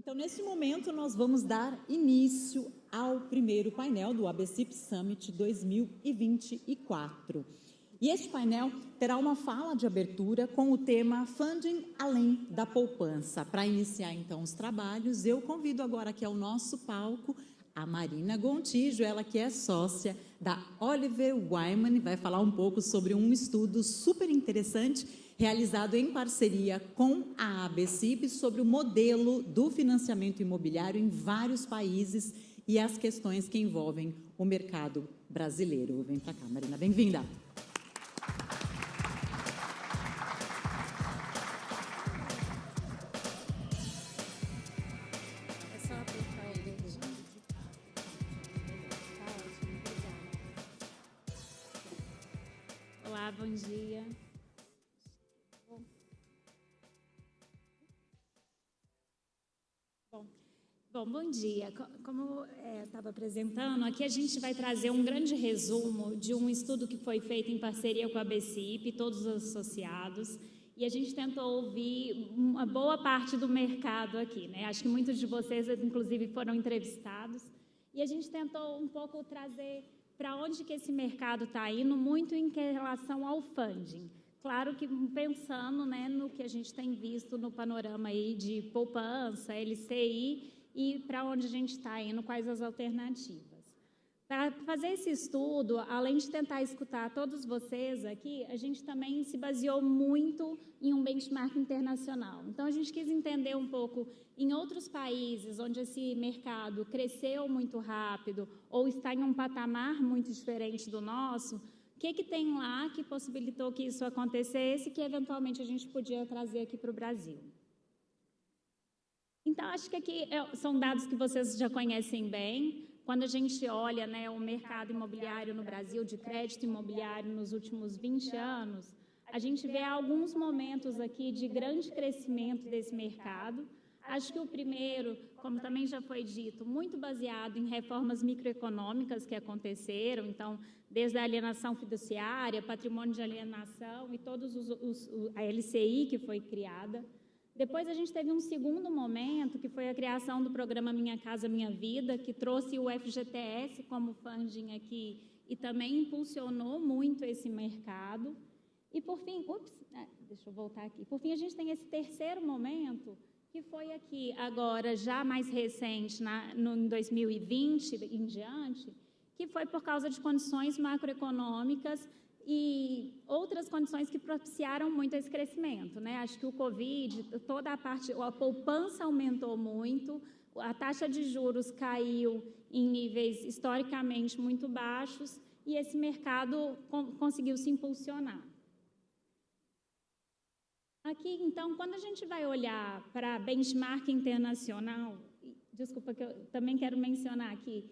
Então, nesse momento, nós vamos dar início ao primeiro painel do ABCIP Summit 2024. E este painel terá uma fala de abertura com o tema Funding Além da Poupança. Para iniciar, então, os trabalhos, eu convido agora aqui ao nosso palco a Marina Gontijo, ela que é sócia da Oliver Wyman, vai falar um pouco sobre um estudo super interessante realizado em parceria com a ABCIP sobre o modelo do financiamento imobiliário em vários países e as questões que envolvem o mercado brasileiro. Vem para cá, Marina, bem-vinda. Olá, bom dia. Bom dia. Como estava apresentando, aqui a gente vai trazer um grande resumo de um estudo que foi feito em parceria com a ABCIP, todos os associados, e a gente tentou ouvir uma boa parte do mercado aqui, né? Acho que muitos de vocês, inclusive, foram entrevistados, e a gente tentou um pouco trazer para onde que esse mercado está indo, muito em relação ao funding. Claro que pensando, né, no que a gente tem visto no panorama aí de poupança, LCI, e para onde a gente está indo, quais as alternativas. Para fazer esse estudo, além de tentar escutar todos vocês aqui, a gente também se baseou muito em um benchmark internacional. Então, a gente quis entender um pouco em outros países onde esse mercado cresceu muito rápido ou está em um patamar muito diferente do nosso, o que tem lá que possibilitou que isso acontecesse e que, eventualmente, a gente podia trazer aqui para o Brasil. Então, acho que aqui são dados que vocês já conhecem bem. Quando a gente olha, né, o mercado imobiliário no Brasil, de crédito imobiliário nos últimos 20 anos, a gente vê alguns momentos aqui de grande crescimento desse mercado. Acho que o primeiro, como também já foi dito, muito baseado em reformas microeconômicas que aconteceram, então, desde a alienação fiduciária, patrimônio de alienação e todos a LCI que foi criada. Depois a gente teve um segundo momento, que foi a criação do programa Minha Casa Minha Vida, que trouxe o FGTS como funding aqui e também impulsionou muito esse mercado. E por fim, deixa eu voltar aqui. Por fim, a gente tem esse terceiro momento, que foi aqui agora, já mais recente, em 2020 em diante, que foi por causa de condições macroeconômicas e outras condições que propiciaram muito esse crescimento, né? Acho que o Covid, a poupança aumentou muito, a taxa de juros caiu em níveis historicamente muito baixos e esse mercado conseguiu se impulsionar. Aqui, então, quando a gente vai olhar para benchmark internacional, desculpa que eu também quero mencionar aqui,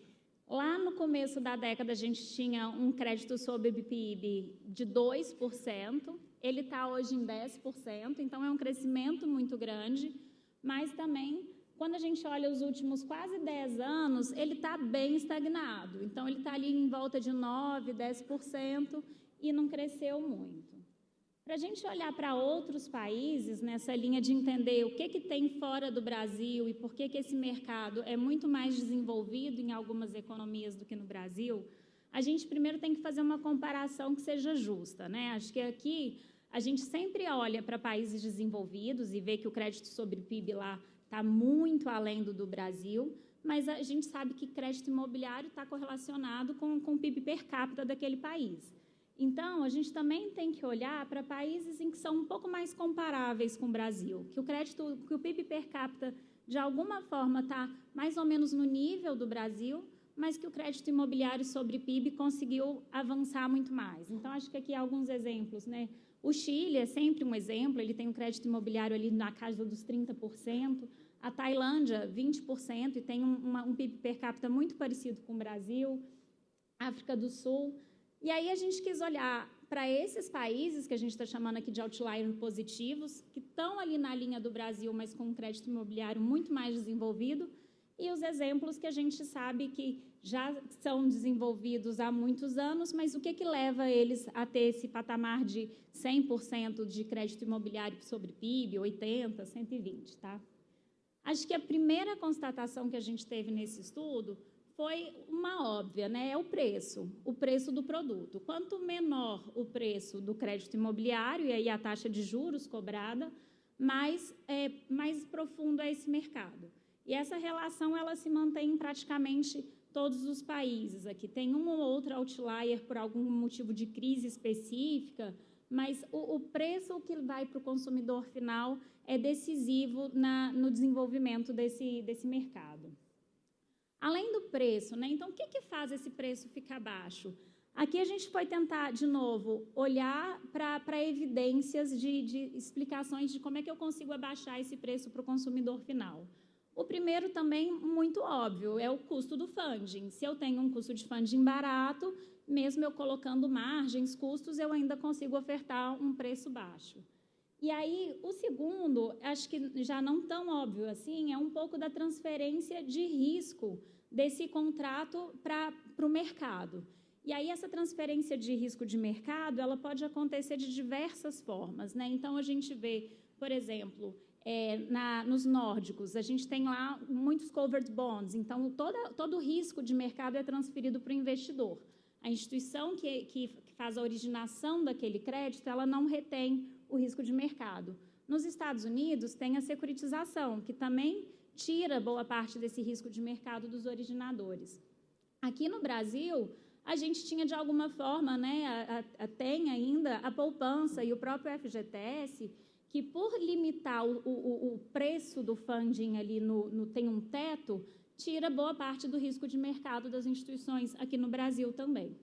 lá no começo da década, a gente tinha um crédito sobre PIB de 2%, ele está hoje em 10%, então é um crescimento muito grande, mas também, quando a gente olha os últimos quase 10 anos, ele está bem estagnado, então ele está ali em volta de 9%, 10% e não cresceu muito. Para a gente olhar para outros países, nessa linha de entender o que tem fora do Brasil e por que esse mercado é muito mais desenvolvido em algumas economias do que no Brasil, a gente primeiro tem que fazer uma comparação que seja justa, né? Acho que aqui a gente sempre olha para países desenvolvidos e vê que o crédito sobre PIB lá está muito além do Brasil, mas a gente sabe que crédito imobiliário está correlacionado com o PIB per capita daquele país. Então, a gente também tem que olhar para países em que são um pouco mais comparáveis com o Brasil, que o PIB per capita, de alguma forma, está mais ou menos no nível do Brasil, mas que o crédito imobiliário sobre PIB conseguiu avançar muito mais. Então, acho que aqui há alguns exemplos, né? O Chile é sempre um exemplo, ele tem um crédito imobiliário ali na casa dos 30%, a Tailândia, 20%, e tem um PIB per capita muito parecido com o Brasil, África do Sul. E aí a gente quis olhar para esses países que a gente está chamando aqui de outlier positivos, que estão ali na linha do Brasil, mas com um crédito imobiliário muito mais desenvolvido, e os exemplos que a gente sabe que já são desenvolvidos há muitos anos, mas o que leva eles a ter esse patamar de 100% de crédito imobiliário sobre PIB, 80%, 120%, tá? Acho que a primeira constatação que a gente teve nesse estudo foi uma óbvia, né? É o preço do produto. Quanto menor o preço do crédito imobiliário, e aí a taxa de juros cobrada, mais profundo é esse mercado. E essa relação ela se mantém em praticamente todos os países. Aqui tem um ou outro outlier por algum motivo de crise específica, mas o preço que vai para o consumidor final é decisivo no desenvolvimento desse mercado. Além do preço, né? Então, o que faz esse preço ficar baixo? Aqui a gente foi tentar, de novo, olhar para evidências de explicações de como é que eu consigo abaixar esse preço para o consumidor final. O primeiro também, muito óbvio, é o custo do funding. Se eu tenho um custo de funding barato, mesmo eu colocando margens, custos, eu ainda consigo ofertar um preço baixo. E aí, o segundo, acho que já não tão óbvio assim, é um pouco da transferência de risco desse contrato para o mercado. E aí, essa transferência de risco de mercado, ela pode acontecer de diversas formas, né? Então, a gente vê, por exemplo, nos nórdicos, a gente tem lá muitos covered bonds, então, todo o risco de mercado é transferido para o investidor. A instituição que faz a originação daquele crédito, ela não retém o risco de mercado. Nos Estados Unidos, tem a securitização, que também tira boa parte desse risco de mercado dos originadores. Aqui no Brasil, a gente tinha, de alguma forma, né, tem ainda a poupança e o próprio FGTS, que, por limitar o preço do funding ali tem um teto, tira boa parte do risco de mercado das instituições aqui no Brasil também.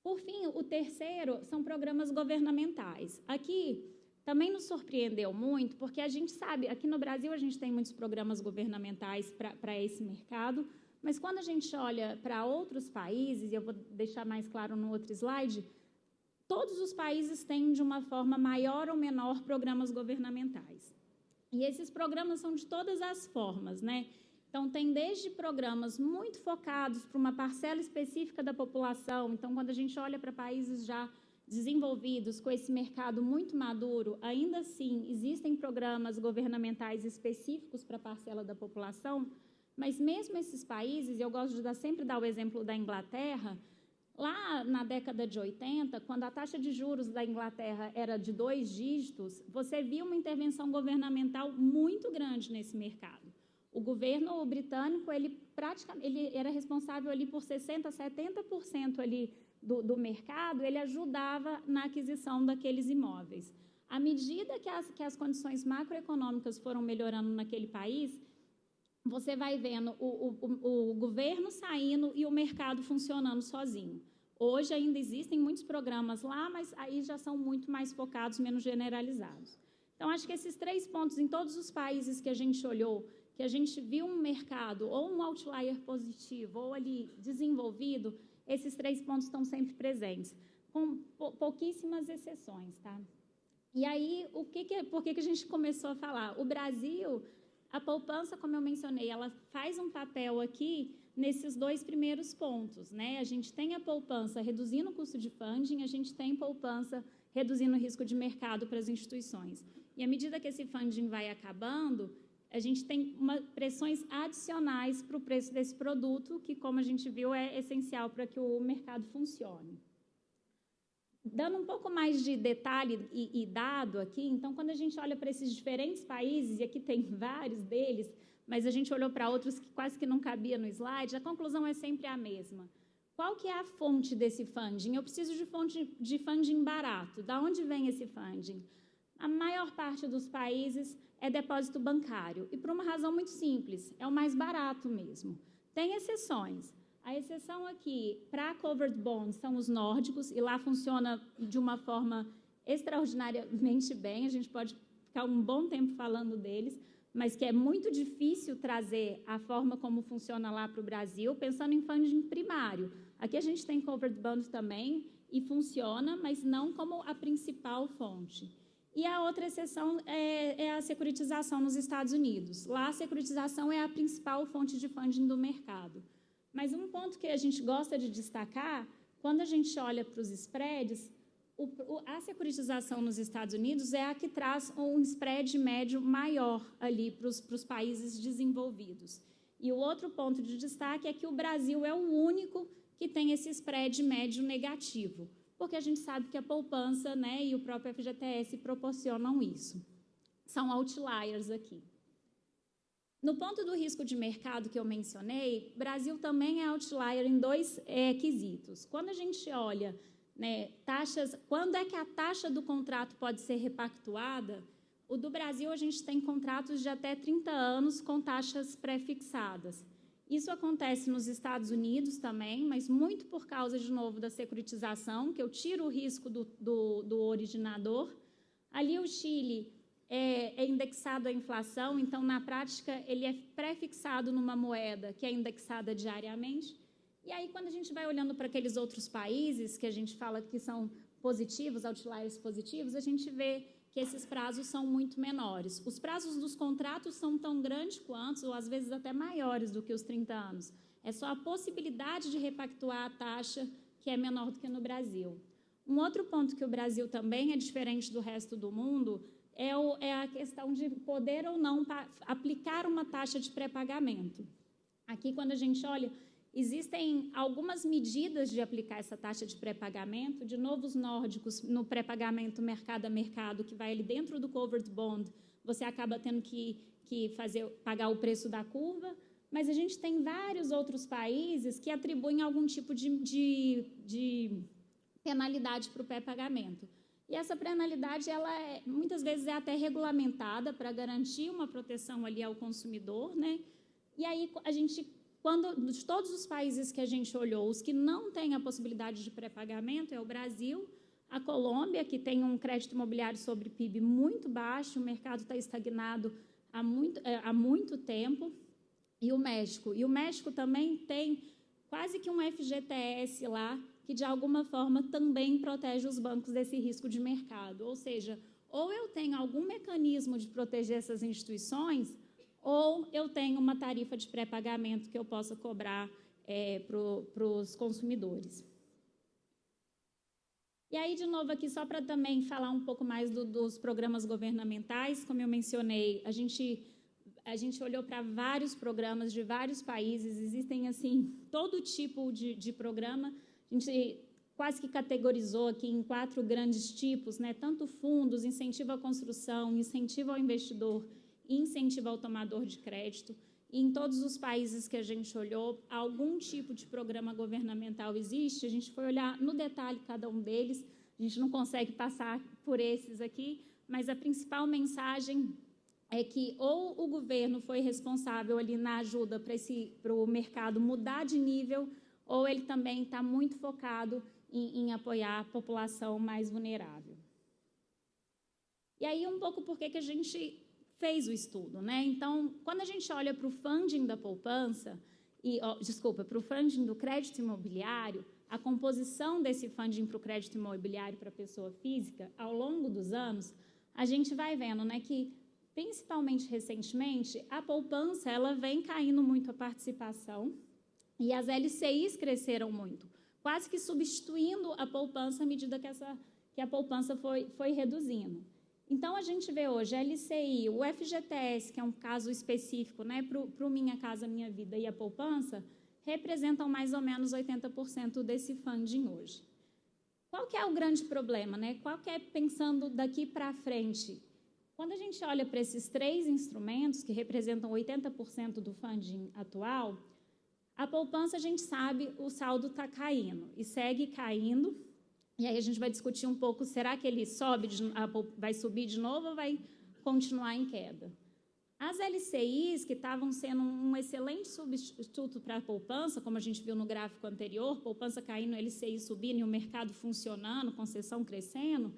Por fim, o terceiro são programas governamentais. Aqui também nos surpreendeu muito, porque a gente sabe, aqui no Brasil a gente tem muitos programas governamentais para esse mercado, mas quando a gente olha para outros países, e eu vou deixar mais claro no outro slide, todos os países têm, de uma forma maior ou menor, programas governamentais. E esses programas são de todas as formas, né? Então, tem desde programas muito focados para uma parcela específica da população. Então, quando a gente olha para países já desenvolvidos, com esse mercado muito maduro, ainda assim, existem programas governamentais específicos para a parcela da população, mas mesmo esses países, e eu gosto de sempre dar o exemplo da Inglaterra, lá na década de 80, quando a taxa de juros da Inglaterra era de 2 dígitos, você via uma intervenção governamental muito grande nesse mercado. O governo britânico, ele era responsável ali por 60%, 70% ali do mercado, ele ajudava na aquisição daqueles imóveis. À medida que as condições macroeconômicas foram melhorando naquele país, você vai vendo o governo saindo e o mercado funcionando sozinho. Hoje ainda existem muitos programas lá, mas aí já são muito mais focados, menos generalizados. Então, acho que esses 3 pontos em todos os países que a gente olhou, que a gente viu um mercado ou um outlier positivo ou ali desenvolvido, esses 3 pontos estão sempre presentes, com pouquíssimas exceções, tá? E aí, por que a gente começou a falar? O Brasil, a poupança, como eu mencionei, ela faz um papel aqui nesses 2 primeiros pontos, né? A gente tem a poupança reduzindo o custo de funding, a gente tem poupança reduzindo o risco de mercado para as instituições. E à medida que esse funding vai acabando, a gente tem pressões adicionais para o preço desse produto, que, como a gente viu, é essencial para que o mercado funcione. Dando um pouco mais de detalhe e dado aqui, então, quando a gente olha para esses diferentes países, e aqui tem vários deles, mas a gente olhou para outros que quase que não cabia no slide, a conclusão é sempre a mesma. Qual que é a fonte desse funding? Eu preciso de fonte de funding barato. Da onde vem esse funding? A maior parte dos países é depósito bancário, e por uma razão muito simples, é o mais barato mesmo. Tem exceções. A exceção aqui para covered bonds são os nórdicos, e lá funciona de uma forma extraordinariamente bem, a gente pode ficar um bom tempo falando deles, mas que é muito difícil trazer a forma como funciona lá para o Brasil, pensando em funding primário. Aqui a gente tem covered bonds também, e funciona, mas não como a principal fonte. E a outra exceção é a securitização nos Estados Unidos. Lá, a securitização é a principal fonte de funding do mercado. Mas um ponto que a gente gosta de destacar, quando a gente olha para os spreads, A securitização nos Estados Unidos é a que traz um spread médio maior ali para os países desenvolvidos. E o outro ponto de destaque é que o Brasil é o único que tem esse spread médio negativo, porque a gente sabe que a poupança, né, e o próprio FGTS proporcionam isso. São outliers aqui. No ponto do risco de mercado que eu mencionei, o Brasil também é outlier em dois quesitos. Quando a gente olha, né, taxas, quando é que a taxa do contrato pode ser repactuada? O do Brasil, a gente tem contratos de até 30 anos com taxas pré-fixadas. Isso acontece nos Estados Unidos também, mas muito por causa, de novo, da securitização, que eu tiro o risco do originador. Ali o Chile é indexado à inflação, então, na prática, ele é pré-fixado numa moeda que é indexada diariamente. E aí, quando a gente vai olhando para aqueles outros países que a gente fala que são positivos, outliers positivos, a gente vê que esses prazos são muito menores. Os prazos dos contratos são tão grandes quanto, ou às vezes até maiores do que os 30 anos. É só a possibilidade de repactuar a taxa que é menor do que no Brasil. Um outro ponto que o Brasil também é diferente do resto do mundo é a questão de poder ou não aplicar uma taxa de pré-pagamento. Aqui, quando a gente olha, existem algumas medidas de aplicar essa taxa de pré-pagamento. De novo, os nórdicos, no pré-pagamento mercado a mercado, que vai ali dentro do covered bond, você acaba tendo que pagar o preço da curva, mas a gente tem vários outros países que atribuem algum tipo de penalidade para o pré-pagamento. E essa penalidade, muitas vezes, é até regulamentada para garantir uma proteção ali ao consumidor, né? E aí, de todos os países que a gente olhou, os que não têm a possibilidade de pré-pagamento é o Brasil, a Colômbia, que tem um crédito imobiliário sobre PIB muito baixo, o mercado está estagnado há muito tempo, e o México. E o México também tem quase que um FGTS lá, que, de alguma forma, também protege os bancos desse risco de mercado. Ou seja, ou eu tenho algum mecanismo de proteger essas instituições, ou eu tenho uma tarifa de pré-pagamento que eu possa cobrar para os consumidores. E aí, de novo, aqui, só para também falar um pouco mais dos programas governamentais, como eu mencionei, a gente olhou para vários programas de vários países, existem, assim, todo tipo de programa. A gente quase que categorizou aqui em 4 grandes tipos, né? Tanto fundos, incentivo à construção, incentivo ao investidor e incentivo ao tomador de crédito. E em todos os países que a gente olhou, algum tipo de programa governamental existe. A gente foi olhar no detalhe cada um deles. A gente não consegue passar por esses aqui, mas a principal mensagem é que ou o governo foi responsável ali na ajuda para o mercado mudar de nível, ou ele também está muito focado em apoiar a população mais vulnerável. E aí, um pouco por que a gente fez o estudo, né? Então, quando a gente olha para o funding da poupança, para o funding do crédito imobiliário, a composição desse funding para o crédito imobiliário para a pessoa física, ao longo dos anos, a gente vai vendo, né, que, principalmente recentemente, a poupança ela vem caindo muito a participação, e as LCIs cresceram muito, quase que substituindo a poupança à medida que a poupança foi reduzindo. Então, a gente vê hoje a LCI, o FGTS, que é um caso específico, né, para o Minha Casa Minha Vida, e a poupança, representam mais ou menos 80% desse funding hoje. Qual que é o grande problema, né? Qual que é, pensando daqui para frente? Quando a gente olha para esses 3 instrumentos, que representam 80% do funding atual, a poupança, a gente sabe, o saldo está caindo e segue caindo. E aí a gente vai discutir um pouco, será que ele vai subir de novo ou vai continuar em queda? As LCIs, que estavam sendo um excelente substituto para a poupança, como a gente viu no gráfico anterior, poupança caindo, LCI subindo e o mercado funcionando, concessão crescendo,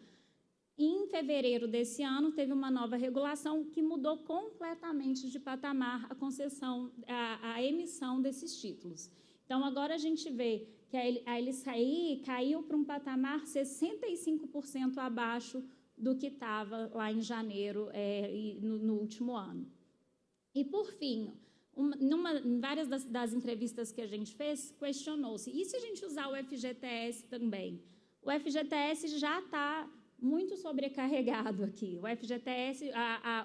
em fevereiro desse ano, teve uma nova regulação que mudou completamente de patamar a concessão, a emissão desses títulos. Então, agora a gente vê que a LCI caiu para um patamar 65% abaixo do que estava lá em janeiro, no último ano. E, por fim, em várias das entrevistas que a gente fez, questionou-se, e se a gente usar o FGTS também? O FGTS já está muito sobrecarregado aqui. O FGTS,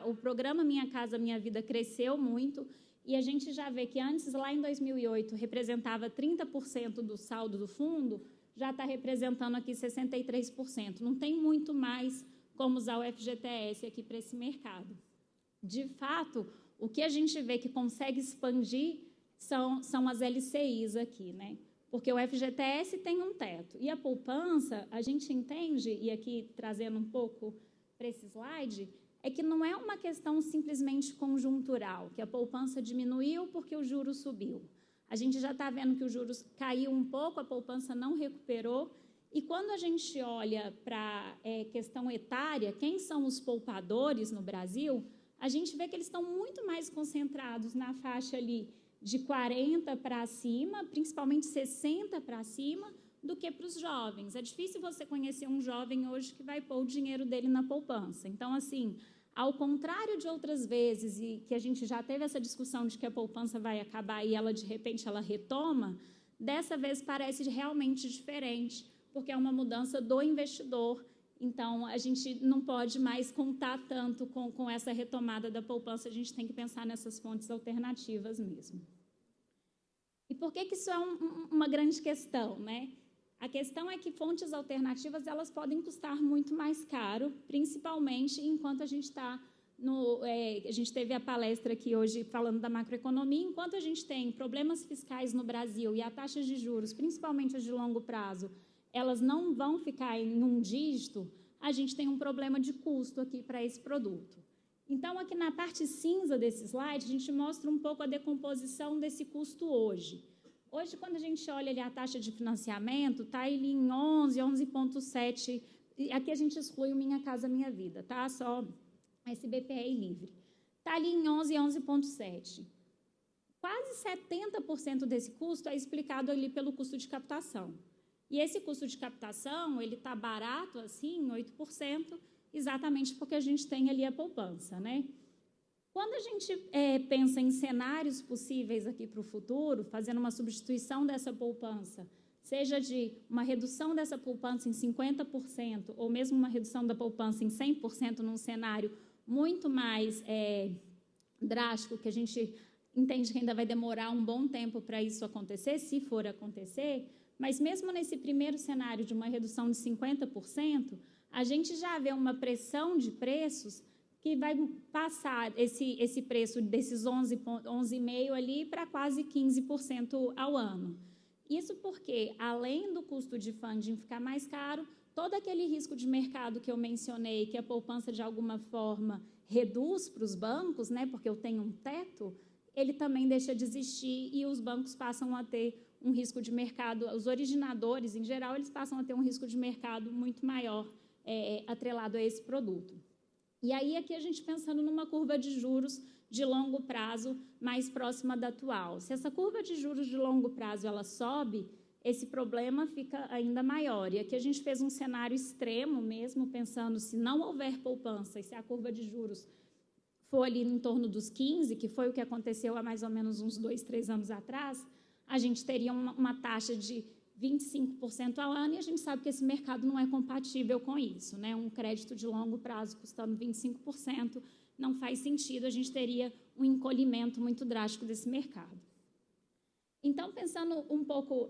o programa Minha Casa Minha Vida cresceu muito, e a gente já vê que antes, lá em 2008, representava 30% do saldo do fundo, já está representando aqui 63%. Não tem muito mais como usar o FGTS aqui para esse mercado. De fato, o que a gente vê que consegue expandir são as LCIs aqui, né? Porque o FGTS tem um teto. E a poupança, a gente entende, e aqui trazendo um pouco para esse slide, é que não é uma questão simplesmente conjuntural, que a poupança diminuiu porque o juros subiu. A gente já está vendo que o juros caiu um pouco, a poupança não recuperou. E quando a gente olha para a questão etária, quem são os poupadores no Brasil, a gente vê que eles estão muito mais concentrados na faixa ali de 40 para cima, principalmente 60 para cima, do que para os jovens. É difícil você conhecer um jovem hoje que vai pôr o dinheiro dele na poupança. Então, assim, ao contrário de outras vezes, e que a gente já teve essa discussão de que a poupança vai acabar e ela, de repente, ela retoma, dessa vez parece realmente diferente, porque é uma mudança do investidor. Então, a gente não pode mais contar tanto com essa retomada da poupança, a gente tem que pensar nessas fontes alternativas mesmo. E por que isso é uma grande questão, né? A questão é que fontes alternativas elas podem custar muito mais caro, principalmente enquanto a gente está a gente teve a palestra aqui hoje falando da macroeconomia, enquanto a gente tem problemas fiscais no Brasil e a taxas de juros, principalmente as de longo prazo, elas não vão ficar em um dígito, a gente tem um problema de custo aqui para esse produto. Então, aqui na parte cinza desse slide, a gente mostra um pouco a decomposição desse custo hoje. Hoje, quando a gente olha ali a taxa de financiamento, está ali em 11, 11,7. Aqui a gente exclui o Minha Casa Minha Vida, tá? Só SBPE livre. Está ali em 11, 11,7. Quase 70% desse custo é explicado ali pelo custo de captação. E esse custo de captação, ele está barato, assim, 8%, exatamente porque a gente tem ali a poupança, né? Quando a gente pensa em cenários possíveis aqui para o futuro, fazendo uma substituição dessa poupança, seja de uma redução dessa poupança em 50%, ou mesmo uma redução da poupança em 100% num cenário muito mais drástico, que a gente entende que ainda vai demorar um bom tempo para isso acontecer, se for acontecer, mas mesmo nesse primeiro cenário de uma redução de 50%, a gente já vê uma pressão de preços que vai passar esse preço desses 11,5% ali para quase 15% ao ano. Isso porque, além do custo de funding ficar mais caro, todo aquele risco de mercado que eu mencionei, que a poupança, de alguma forma, reduz para os bancos, né, porque eu tenho um teto, ele também deixa de existir e os bancos passam a ter um risco de mercado, os originadores, em geral, eles passam a ter um risco de mercado muito maior atrelado a esse produto. E aí, aqui a gente pensando numa curva de juros de longo prazo mais próxima da atual. Se essa curva de juros de longo prazo ela sobe, esse problema fica ainda maior. E aqui a gente fez um cenário extremo mesmo, pensando se não houver poupança e se a curva de juros for ali em torno dos 15%, que foi o que aconteceu há mais ou menos uns 2, 3 anos atrás, a gente teria uma taxa de 25% ao ano, e a gente sabe que esse mercado não é compatível com isso, né? Um crédito de longo prazo custando 25% não faz sentido, a gente teria um encolhimento muito drástico desse mercado. Então, pensando um pouco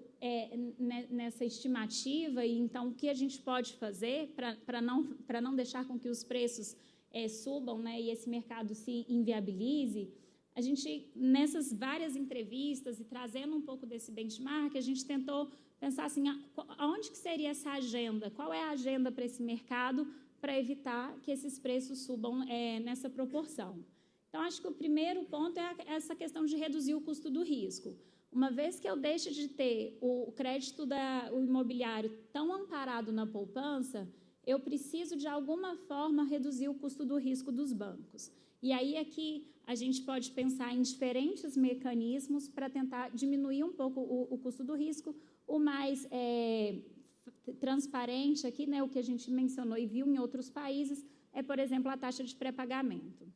nessa estimativa, e então o que a gente pode fazer para não deixar com que os preços subam, né, e esse mercado se inviabilize, a gente, nessas várias entrevistas e trazendo um pouco desse benchmark, a gente tentou pensar assim, aonde que seria essa agenda? Qual é a agenda para esse mercado para evitar que esses preços subam nessa proporção? Então, acho que o primeiro ponto é essa questão de reduzir o custo do risco. Uma vez que eu deixe de ter o crédito o imobiliário tão amparado na poupança, eu preciso, de alguma forma, reduzir o custo do risco dos bancos. E aí, aqui, a gente pode pensar em diferentes mecanismos para tentar diminuir um pouco o custo do risco. O mais transparente aqui, né, o que a gente mencionou e viu em outros países, é, por exemplo, a taxa de pré-pagamento.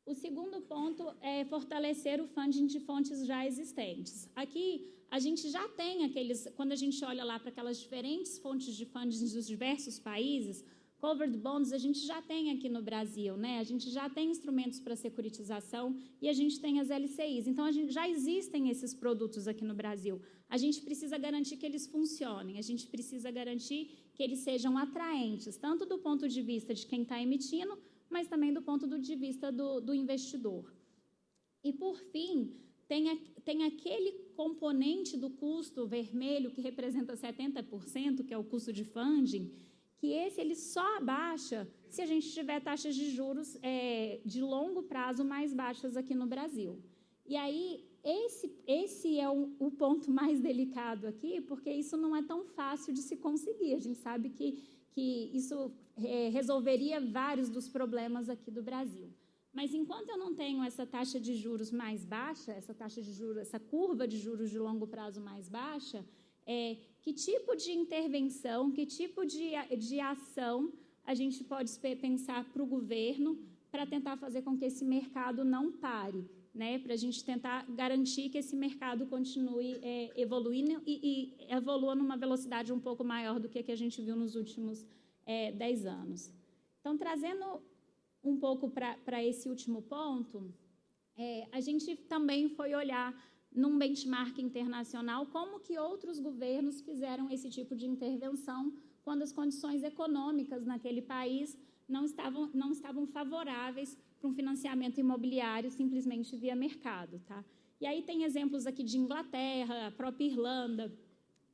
O segundo ponto é fortalecer o funding de fontes já existentes. Aqui, a gente já tem quando a gente olha lá para aquelas diferentes fontes de funding dos diversos países, covered bonds a gente já tem aqui no Brasil, né? A gente já tem instrumentos para securitização e a gente tem as LCIs. Então, já existem esses produtos aqui no Brasil. A gente precisa garantir que eles funcionem, a gente precisa garantir que eles sejam atraentes, tanto do ponto de vista de quem está emitindo, mas também do ponto de vista do investidor. E, por fim, tem aquele componente do custo vermelho que representa 70%, que é o custo de funding, que ele só abaixa se a gente tiver taxas de juros de longo prazo mais baixas aqui no Brasil. E aí, esse é o ponto mais delicado aqui, porque isso não é tão fácil de se conseguir. A gente sabe que isso resolveria vários dos problemas aqui do Brasil. Mas, enquanto eu não tenho essa taxa de juros mais baixa, essa curva de juros de longo prazo mais baixa, que tipo de intervenção, que tipo de ação a gente pode pensar para o governo para tentar fazer com que esse mercado não pare, né? Para a gente tentar garantir que esse mercado continue evoluindo e evolua numa velocidade um pouco maior do que a gente viu nos últimos 10 anos. Então, trazendo um pouco para esse último ponto, a gente também foi olhar num benchmark internacional como que outros governos fizeram esse tipo de intervenção quando as condições econômicas naquele país não estavam favoráveis para um financiamento imobiliário simplesmente via mercado, tá? E aí tem exemplos aqui de Inglaterra, a própria Irlanda,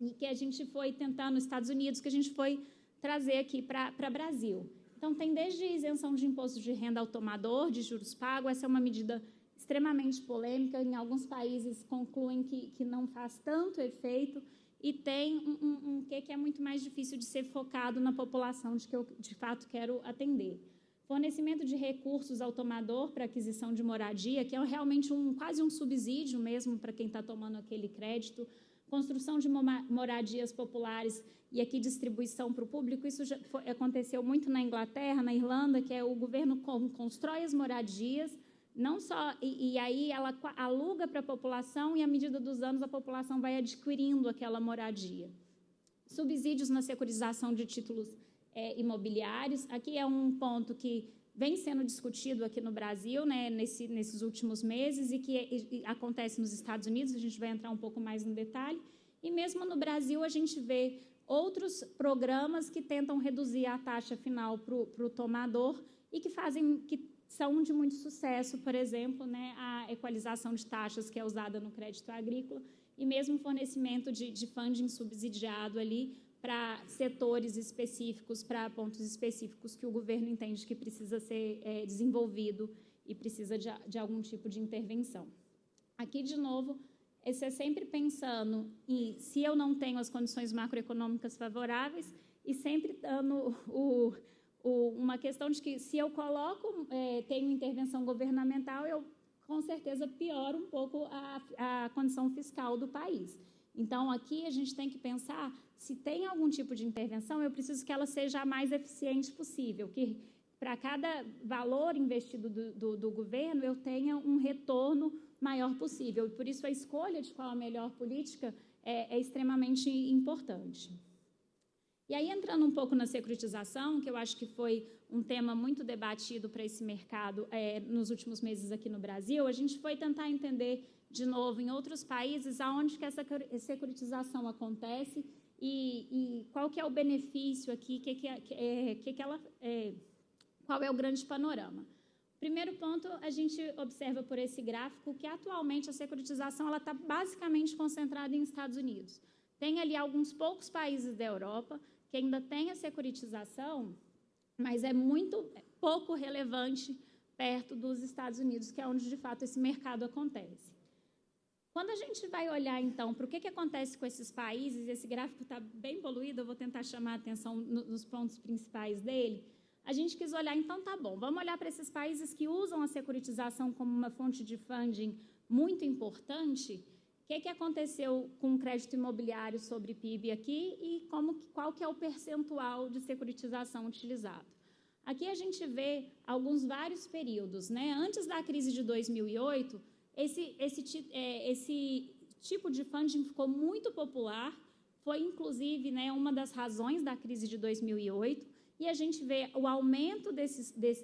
e que a gente foi tentar nos Estados Unidos, que a gente foi trazer aqui para o Brasil. Então, tem desde isenção de imposto de renda ao tomador, de juros pagos, essa é uma medida extremamente polêmica, em alguns países concluem que não faz tanto efeito, e tem um que é muito mais difícil de ser focado na população de que eu, de fato, quero atender. Fornecimento de recursos ao tomador para aquisição de moradia, que é realmente quase um subsídio mesmo para quem está tomando aquele crédito, construção de moradias populares e aqui distribuição para o público. Isso já aconteceu muito na Inglaterra, na Irlanda, que o governo constrói as moradias, não só, e aí ela aluga para a população e, à medida dos anos, a população vai adquirindo aquela moradia. Subsídios na securitização de títulos imobiliários. Aqui é um ponto que vem sendo discutido aqui no Brasil, né, nesses últimos meses, e que acontece nos Estados Unidos, a gente vai entrar um pouco mais no detalhe. E mesmo no Brasil, a gente vê outros programas que tentam reduzir a taxa final para o tomador e que são de muito sucesso, por exemplo, né, a equalização de taxas que é usada no crédito agrícola e mesmo fornecimento de funding subsidiado ali para setores específicos, para pontos específicos que o governo entende que precisa ser desenvolvido e precisa de algum tipo de intervenção. Aqui, de novo, esse é sempre pensando em se eu não tenho as condições macroeconômicas favoráveis e sempre dando uma questão de que, se eu tenho intervenção governamental, eu, com certeza, pioro um pouco a condição fiscal do país. Então, aqui a gente tem que pensar, se tem algum tipo de intervenção, eu preciso que ela seja a mais eficiente possível, que para cada valor investido do governo eu tenha um retorno maior possível. E, por isso, a escolha de qual a melhor política é extremamente importante. E aí, entrando um pouco na securitização, que eu acho que foi um tema muito debatido para esse mercado nos últimos meses aqui no Brasil, a gente foi tentar entender, de novo, em outros países, aonde que essa securitização acontece e qual que é o benefício aqui, qual é o grande panorama. Primeiro ponto, a gente observa por esse gráfico que, atualmente, a securitização está basicamente concentrada em Estados Unidos. Tem ali alguns poucos países da Europa que ainda tem a securitização, mas é muito pouco relevante perto dos Estados Unidos, que é onde, de fato, esse mercado acontece. Quando a gente vai olhar, então, para o que acontece com esses países, esse gráfico está bem poluído, eu vou tentar chamar a atenção nos pontos principais dele, a gente quis olhar, então, tá bom, vamos olhar para esses países que usam a securitização como uma fonte de funding muito importante. O que aconteceu com o crédito imobiliário sobre PIB aqui e qual que é o percentual de securitização utilizado? Aqui a gente vê vários períodos, né? Antes da crise de 2008, esse tipo de funding ficou muito popular, foi, inclusive, né, uma das razões da crise de 2008, e a gente vê o aumento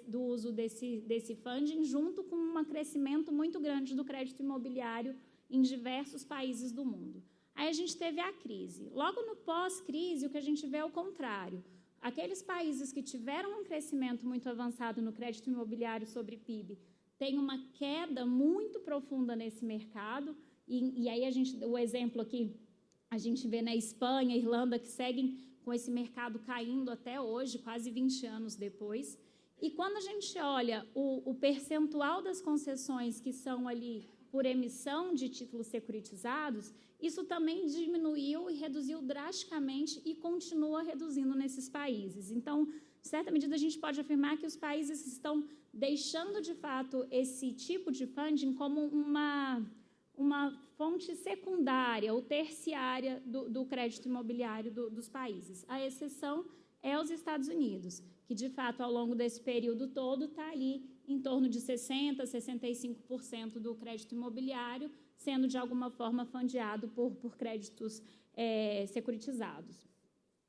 do uso desse funding junto com um crescimento muito grande do crédito imobiliário em diversos países do mundo. Aí a gente teve a crise. Logo no pós-crise, o que a gente vê é o contrário. Aqueles países que tiveram um crescimento muito avançado no crédito imobiliário sobre PIB têm uma queda muito profunda nesse mercado, e aí o exemplo aqui, a gente vê na Espanha, Irlanda, que seguem com esse mercado caindo até hoje, quase 20 anos depois. E quando a gente olha o percentual das concessões que são ali por emissão de títulos securitizados, isso também diminuiu e reduziu drasticamente e continua reduzindo nesses países. Então, de certa medida, a gente pode afirmar que os países estão deixando, de fato, esse tipo de funding como uma fonte secundária ou terciária do crédito imobiliário dos países. A exceção é os Estados Unidos, que, de fato, ao longo desse período todo, está ali em torno de 60%, 65% do crédito imobiliário sendo, de alguma forma, fundeado por créditos securitizados.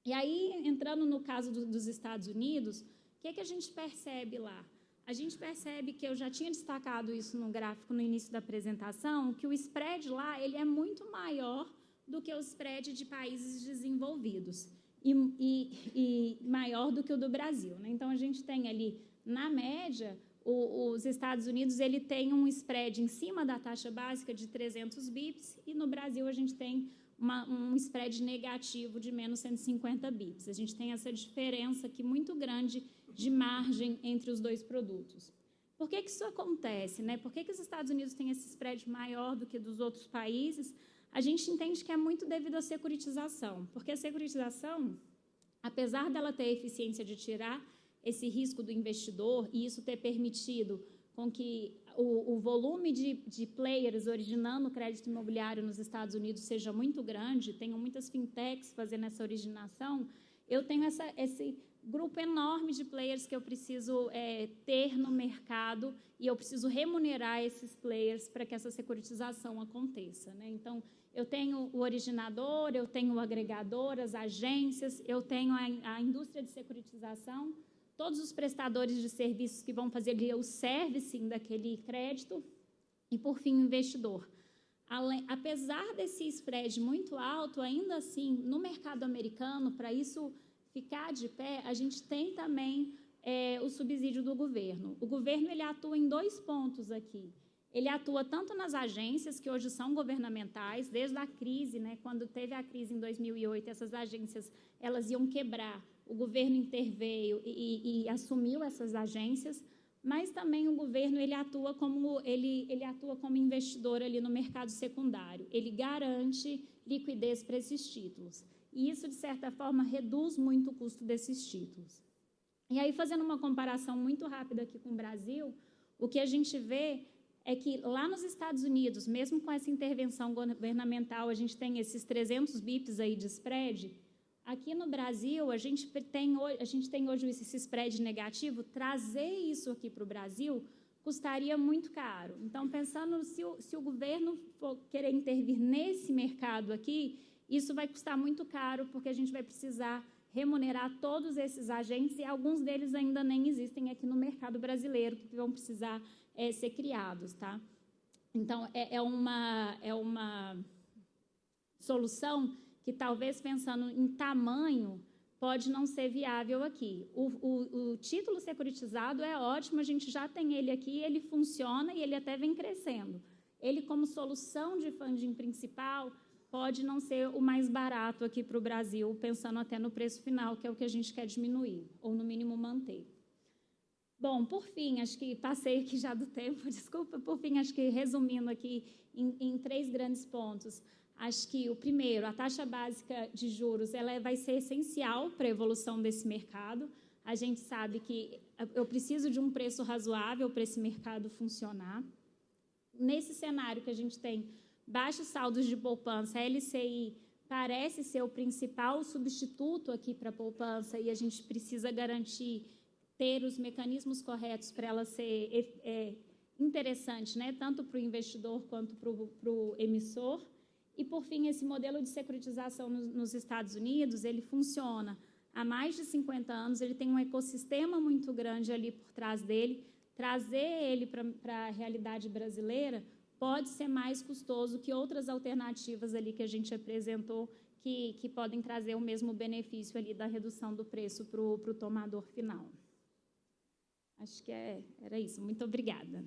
E aí, entrando no caso dos Estados Unidos, o que a gente percebe lá? A gente percebe que eu já tinha destacado isso no gráfico no início da apresentação, que o spread lá ele é muito maior do que o spread de países desenvolvidos e maior do que o do Brasil, né? Então, a gente tem ali, na média, os Estados Unidos ele tem um spread em cima da taxa básica de 300 bips e no Brasil a gente tem um spread negativo de menos 150 bips. A gente tem essa diferença aqui muito grande de margem entre os dois produtos. Por que isso acontece, né? Por que os Estados Unidos têm esse spread maior do que dos outros países? A gente entende que é muito devido à securitização, porque a securitização, apesar dela ter a eficiência de tirar esse risco do investidor e isso ter permitido com que o volume de players originando crédito imobiliário nos Estados Unidos seja muito grande, tenham muitas fintechs fazendo essa originação, eu tenho esse grupo enorme de players que eu preciso ter no mercado e eu preciso remunerar esses players para que essa securitização aconteça, né? Então, eu tenho o originador, eu tenho o agregador, as agências, eu tenho a indústria de securitização, todos os prestadores de serviços que vão fazer ali o servicing daquele crédito e, por fim, o investidor. Apesar desse spread muito alto, ainda assim, no mercado americano, para isso ficar de pé, a gente tem também o subsídio do governo. O governo ele atua em 2 pontos aqui. Ele atua tanto nas agências, que hoje são governamentais, desde a crise, né, quando teve a crise em 2008, essas agências elas iam quebrar. O governo interveio e assumiu essas agências, mas também o governo ele atua como investidor ali no mercado secundário. Ele garante liquidez para esses títulos. E isso, de certa forma, reduz muito o custo desses títulos. E aí, fazendo uma comparação muito rápida aqui com o Brasil, o que a gente vê é que lá nos Estados Unidos, mesmo com essa intervenção governamental, a gente tem esses 300 bips aí de spread. Aqui no Brasil, a gente tem hoje esse spread negativo, trazer isso aqui para o Brasil custaria muito caro. Então, pensando se o governo for querer intervir nesse mercado aqui, isso vai custar muito caro, porque a gente vai precisar remunerar todos esses agentes, e alguns deles ainda nem existem aqui no mercado brasileiro, que vão precisar ser criados, tá? Então, é uma solução que, talvez pensando em tamanho, pode não ser viável aqui. O título securitizado é ótimo, a gente já tem ele aqui, ele funciona e ele até vem crescendo. Ele, como solução de funding principal, pode não ser o mais barato aqui para o Brasil, pensando até no preço final, que é o que a gente quer diminuir, ou, no mínimo, manter. Bom, por fim, acho que passei aqui já do tempo, desculpa, por fim, acho que resumindo aqui em 3 grandes pontos, acho que o primeiro, a taxa básica de juros, ela vai ser essencial para a evolução desse mercado. A gente sabe que eu preciso de um preço razoável para esse mercado funcionar. Nesse cenário que a gente tem baixos saldos de poupança, a LCI parece ser o principal substituto aqui para a poupança, e a gente precisa garantir ter os mecanismos corretos para ela ser interessante, né, tanto para o investidor quanto para o emissor. E, por fim, esse modelo de securitização nos Estados Unidos, ele funciona há mais de 50 anos, ele tem um ecossistema muito grande ali por trás dele. Trazer ele para a realidade brasileira pode ser mais custoso que outras alternativas ali que a gente apresentou, que podem trazer o mesmo benefício ali da redução do preço para o tomador final. Acho que era isso. Muito obrigada.